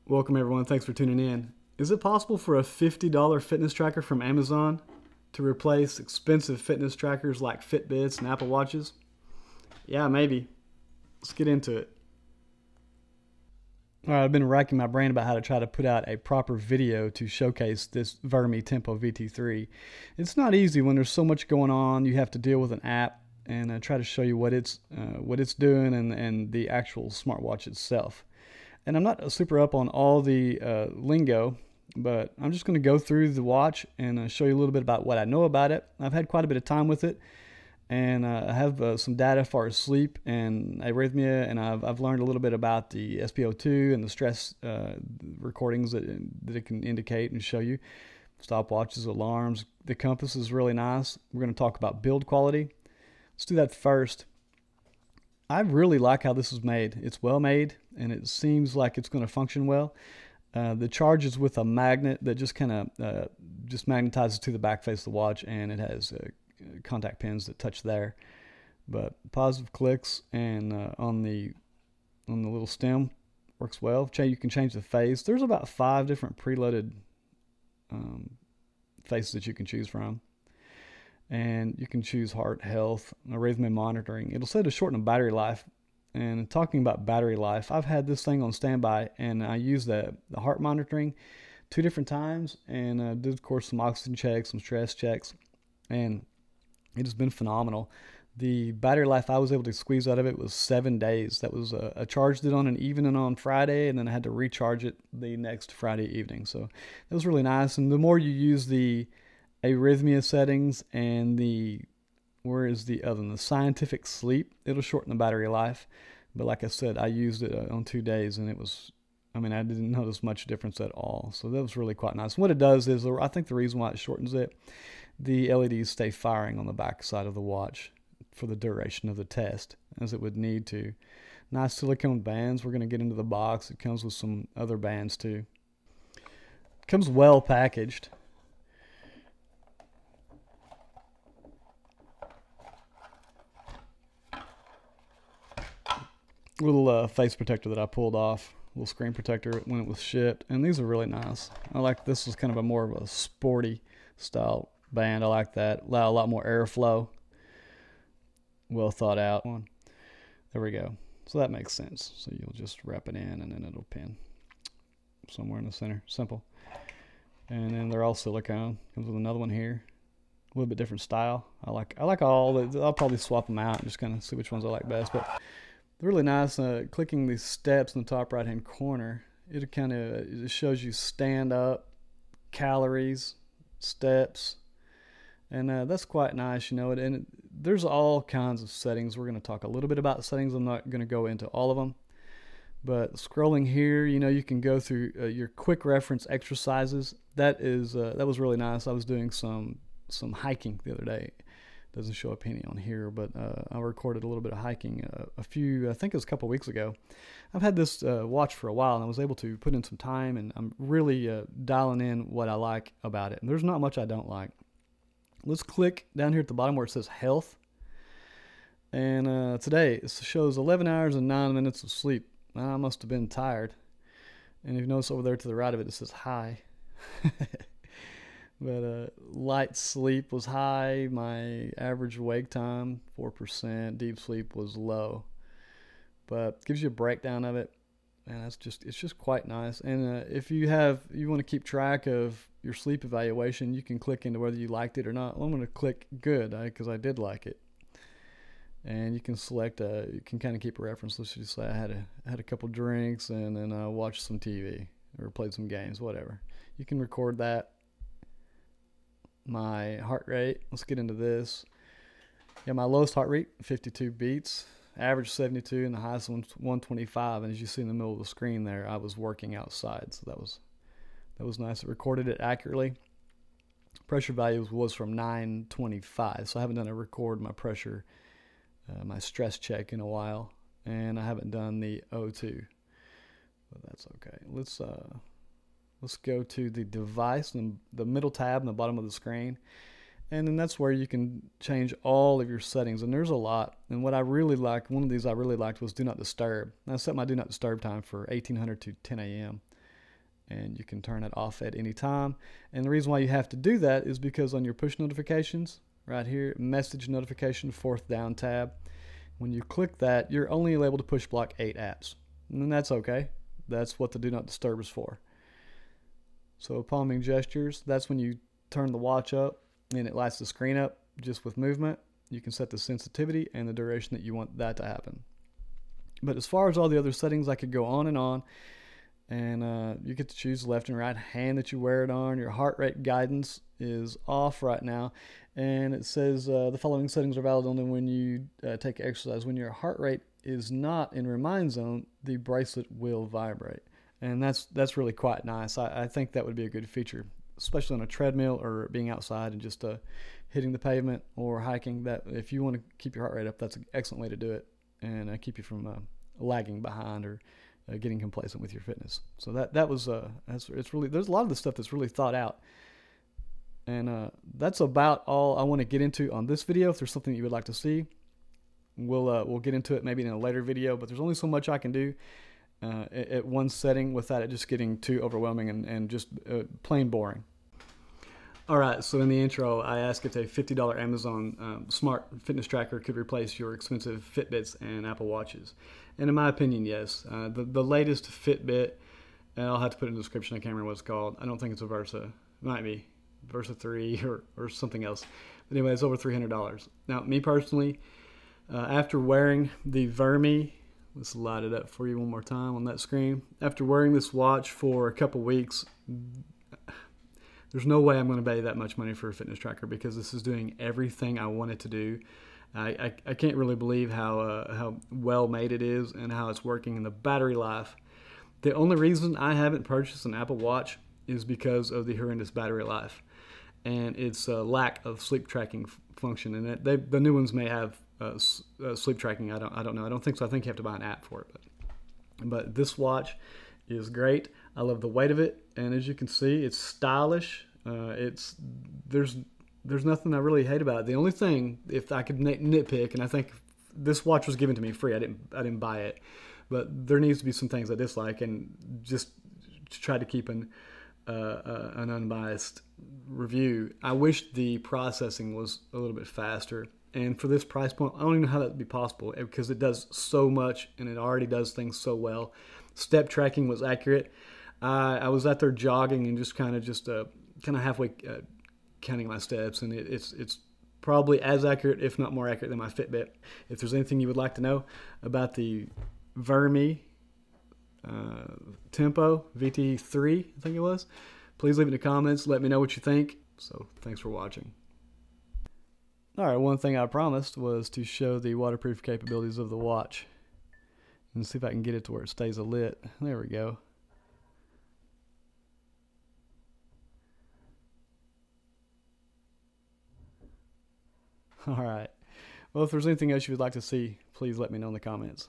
Welcome everyone, thanks for tuning in. Is it possible for a $50 fitness tracker from Amazon to replace expensive fitness trackers like Fitbits and Apple Watches? Yeah, maybe. Let's get into it. All right, I've been racking my brain about how to try to put out a proper video to showcase this Virmee Tempo VT3. It's not easy when there's so much going on. You have to deal with an app and try to show you what it's doing and the actual smartwatch itself. And I'm not super up on all the lingo, but I'm just going to go through the watch and show you a little bit about what I know about it. I've had quite a bit of time with it, and I have some data as far as sleep and arrhythmia, and I've learned a little bit about the SpO2 and the stress recordings that it can indicate and show you. Stopwatches, alarms. The compass is really nice. We're going to talk about build quality. Let's do that first. I really like how this is made. It's well made, and it seems like it's going to function well. The charge is with a magnet that just kind of just magnetizes to the back face of the watch, and it has contact pins that touch there. But positive clicks and on the little stem works well. You can change the phase. There's about 5 different preloaded phases that you can choose from. And you can choose heart health, arrhythmia monitoring. It'll say to shorten the battery life. And talking about battery life, I've had this thing on standby, and I use the heart monitoring 2 different times, and did of course some oxygen checks, some stress checks, and it has been phenomenal. The battery life I was able to squeeze out of it was 7 days. That was I charged it on an evening on Friday, and then I had to recharge it the next Friday evening. So that was really nice. And the more you use the arrhythmia settings and the scientific sleep, it'll shorten the battery life. But like I said, I used it on 2 days, and I didn't notice much difference at all. So that was really quite nice. And what it does is, I think the reason why it shortens it, the LEDs stay firing on the back side of the watch for the duration of the test, as it would need to. Nice silicone bands. We're going to get into the box. It comes with some other bands too. It comes well packaged. Little face protector that I pulled off, little screen protector when it was shipped, and these are really nice. I like this. Is kind of a more of a sporty style band. I like that. Allow a lot more airflow. Well thought out one. There we go. So that makes sense. So you'll just wrap it in, and then it'll pin somewhere in the center. Simple. And then they're all silicone. Comes with another one here. A little bit different style. I like all. I'll probably swap them out and just kind of see which ones I like best. But really nice. Clicking these steps in the top right hand corner, it shows you stand up, calories, steps, and that's quite nice, and there's all kinds of settings. We're going to talk a little bit about settings. I'm not going to go into all of them, but scrolling here, you can go through your quick reference exercises. That was really nice. I was doing some hiking the other day. Doesn't show a penny on here, but I recorded a little bit of hiking I think it was a couple weeks ago. I've had this watch for a while, and I was able to put in some time, and I'm really dialing in what I like about it. And there's not much I don't like. Let's click down here at the bottom where it says health. And today it shows 11 hours and 9 minutes of sleep. I must have been tired. And if you notice over there to the right of it, it says high. But light sleep was high. My average wake time 4%. Deep sleep was low. But it gives you a breakdown of it, and it's just quite nice. And if you want to keep track of your sleep evaluation, you can click into whether you liked it or not. Well, I'm going to click good because I did like it. And you can select. You can kind of keep a reference. Let's just say I had a couple drinks, and then I watched some TV or played some games, whatever. You can record that. My heart rate, let's get into this. Yeah, my lowest heart rate 52 beats, average 72, and the highest one 125. And as you see in the middle of the screen there, I was working outside, so that was nice. It recorded it accurately. Pressure value was from 925, so I haven't done a record my pressure, my stress check in a while, and I haven't done the O2, but that's okay. Let's go to the device, and the middle tab in the bottom of the screen, and then that's where you can change all of your settings, and there's a lot. And what I really like, one of these I really liked was do not disturb. I set my do not disturb time for 1800 to 10 a.m. and you can turn it off at any time. And the reason why you have to do that is because on your push notifications, right here, message notification, 4th down tab, when you click that, you're only able to push block 8 apps. And that's okay. That's what the do not disturb is for. So palming gestures, that's when you turn the watch up and it lights the screen up just with movement. You can set the sensitivity and the duration that you want that to happen. But as far as all the other settings, I could go on, and you get to choose left and right hand that you wear it on. Your heart rate guidance is off right now, and it says the following settings are valid only when you take exercise. When your heart rate is not in remind zone, the bracelet will vibrate, and that's really quite nice. I think that would be a good feature, especially on a treadmill or being outside and just hitting the pavement or hiking. That if you want to keep your heart rate up, that's an excellent way to do it, and keep you from lagging behind or getting complacent with your fitness. So it's really, there's a lot of the stuff that's really thought out, and that's about all I want to get into on this video. If there's something you would like to see, we'll get into it maybe in a later video, but there's only so much I can do at one setting without it just getting too overwhelming and just plain boring. Alright, so in the intro, I asked if a $50 Amazon smart fitness tracker could replace your expensive Fitbits and Apple Watches. And in my opinion, yes. The latest Fitbit, and I'll have to put it in the description, I can't remember what it's called. I don't think it's a Versa. It might be Versa 3 or something else. But anyway, it's over $300. Now, me personally, after wearing the Virmee, let's light it up for you one more time on that screen. After wearing this watch for a couple weeks, there's no way I'm going to pay that much money for a fitness tracker because this is doing everything I want it to do. I can't really believe how well made it is and how it's working, and the battery life. The only reason I haven't purchased an Apple Watch is because of the horrendous battery life and its lack of sleep tracking function. And the new ones may have sleep tracking. I don't know. I don't think so. I think you have to buy an app for it. But this watch is great. I love the weight of it, and as you can see, it's stylish. There's nothing I really hate about it. The only thing, if I could nitpick, and I think this watch was given to me free, I didn't buy it, but there needs to be some things I dislike, and just to try to keep an unbiased review. I wish the processing was a little bit faster. And for this price point, I don't even know how that would be possible because it does so much and it already does things so well. Step tracking was accurate. I was out there jogging and just kind of halfway counting my steps, and it's probably as accurate, if not more accurate, than my Fitbit. If there's anything you would like to know about the Virmee Tempo VT3, I think it was, please leave it in the comments. Let me know what you think. So thanks for watching. Alright, one thing I promised was to show the waterproof capabilities of the watch. And see if I can get it to where it stays lit. There we go. Alright. Well, if there's anything else you would like to see, please let me know in the comments.